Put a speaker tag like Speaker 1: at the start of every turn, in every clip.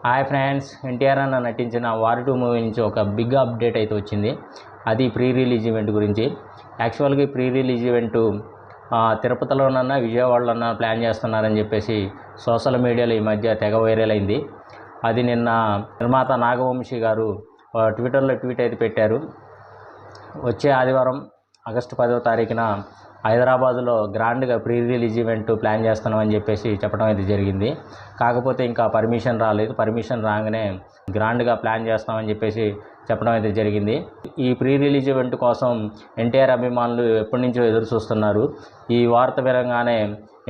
Speaker 1: Hi friends, NTR అన్న నటించిన war 2 movie నుంచి ఒక బిగ్ అప్డేట్ అయితే వచ్చింది. అది ప్రీ రిలీజ్ ఈవెంట్ గురించి. యాక్చువల్గా ప్రీ రిలీజ్ ఈవెంట్ తిరుపతిలోనన్నా విజయవాడలోనన్నా ప్లాన్ చేస్తున్నారని చెప్పేసి సోషల్ మీడియాలో ఈ మధ్య తెగ వైరల్ అయింది. అది నిన్న నిర్మాత నాగవంశీ గారు ట్విట్టర్లో ట్వీట్ అయితే పెట్టారు. వచ్చే ఆదివారం ఆగస్టు 10వ తారీఖున హైదరాబాదులో గ్రాండ్గా ప్రీ రిలీజ్ ఈవెంట్ ప్లాన్ చేస్తున్నామని చెప్పేసి చెప్పడం అయితే జరిగింది. కాకపోతే ఇంకా పర్మిషన్ రాలేదు. పర్మిషన్ రాగానే గ్రాండ్గా ప్లాన్ చేస్తామని చెప్పేసి చెప్పడం అయితే జరిగింది. ఈ ప్రీ రిలీజ్ ఈవెంట్ కోసం ఎన్టీఆర్ అభిమానులు ఎప్పటి నుంచో ఎదురు చూస్తున్నారు. ఈ వార్త వినగానే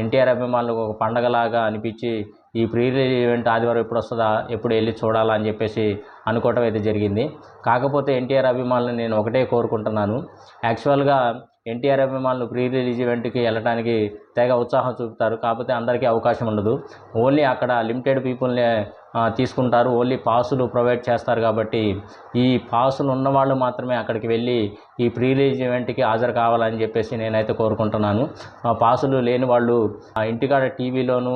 Speaker 1: ఎన్టీఆర్ అభిమానులకు ఒక పండగలాగా అనిపించి ఈ ప్రీ రిలీజ్ ఈవెంట్ ఆదివారం ఎప్పుడు వస్తుందా, ఎప్పుడు వెళ్ళి చూడాలా అని చెప్పేసి అనుకోవటం అయితే జరిగింది. కాకపోతే ఎన్టీఆర్ అభిమానులు నేను ఒకటే కోరుకుంటున్నాను. యాక్చువల్గా ఎన్టీఆర్ అభిమానులు ప్రీ రిలీజ్ ఈవెంట్కి వెళ్ళడానికి తెగ ఉత్సాహం చూపుతారు. కాకపోతే అందరికీ అవకాశం ఉండదు. ఓన్లీ అక్కడ లిమిటెడ్ పీపుల్నే తీసుకుంటారు. ఓన్లీ పాసులు ప్రొవైడ్ చేస్తారు. కాబట్టి ఈ పాసులు ఉన్నవాళ్ళు మాత్రమే అక్కడికి వెళ్ళి ఈ ప్రీ రిలీజ్ ఈవెంట్కి హాజరు కావాలని చెప్పేసి నేనైతే కోరుకుంటున్నాను. పాసులు లేని వాళ్ళు ఇంటికాడ టీవీలోను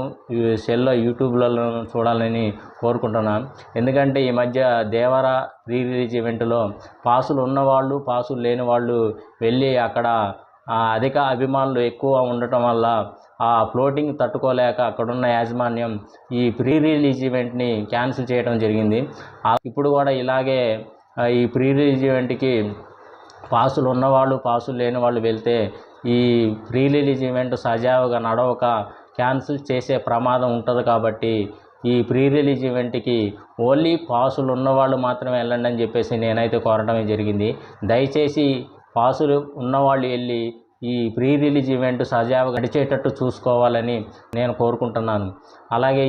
Speaker 1: సెల్లో యూట్యూబ్లలోనూ చూడాలని కోరుకుంటున్నాను. ఎందుకంటే ఈ మధ్య దేవరా ప్రీ రిలీజ్ ఈవెంట్లో పాసులు ఉన్నవాళ్ళు పాసులు లేని వాళ్ళు వెళ్ళి అక్కడ అధిక అభిమానులు ఎక్కువ ఉండటం వల్ల ఆ ఫ్లోటింగ్ తట్టుకోలేక అక్కడున్న యాజమాన్యం ఈ ప్రీ రిలీజ్ ఈవెంట్ని క్యాన్సిల్ చేయడం జరిగింది. ఇప్పుడు కూడా ఇలాగే ఈ ప్రీ రిలీజ్ ఈవెంట్కి పాసులు ఉన్నవాళ్ళు పాసులు లేని వాళ్ళు వెళ్తే ఈ ప్రీ రిలీజ్ ఈవెంట్ సజావుగా నడవక క్యాన్సిల్ చేసే ప్రమాదం ఉంటుంది. కాబట్టి ఈ ప్రీ రిలీజ్ ఈవెంట్కి ఓన్లీ పాసులు ఉన్నవాళ్ళు మాత్రమే వెళ్ళండి అని చెప్పేసి నేనైతే కోరడమే జరిగింది. దయచేసి పాసులు ఉన్నవాళ్ళు వెళ్ళి ఈ ప్రీ రిలీజ్ ఈవెంట్ సజావుగా గడిచేటట్టు చూసుకోవాలని నేను కోరుకుంటున్నాను. అలాగే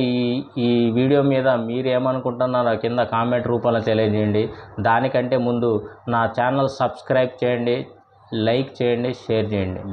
Speaker 1: ఈ వీడియో మీద మీరు ఏమనుకుంటున్నారో కింద కామెంట్ రూపంలో తెలియజేయండి. దానికంటే ముందు నా ఛానల్ సబ్స్క్రైబ్ చేయండి, లైక్ చేయండి, షేర్ చేయండి.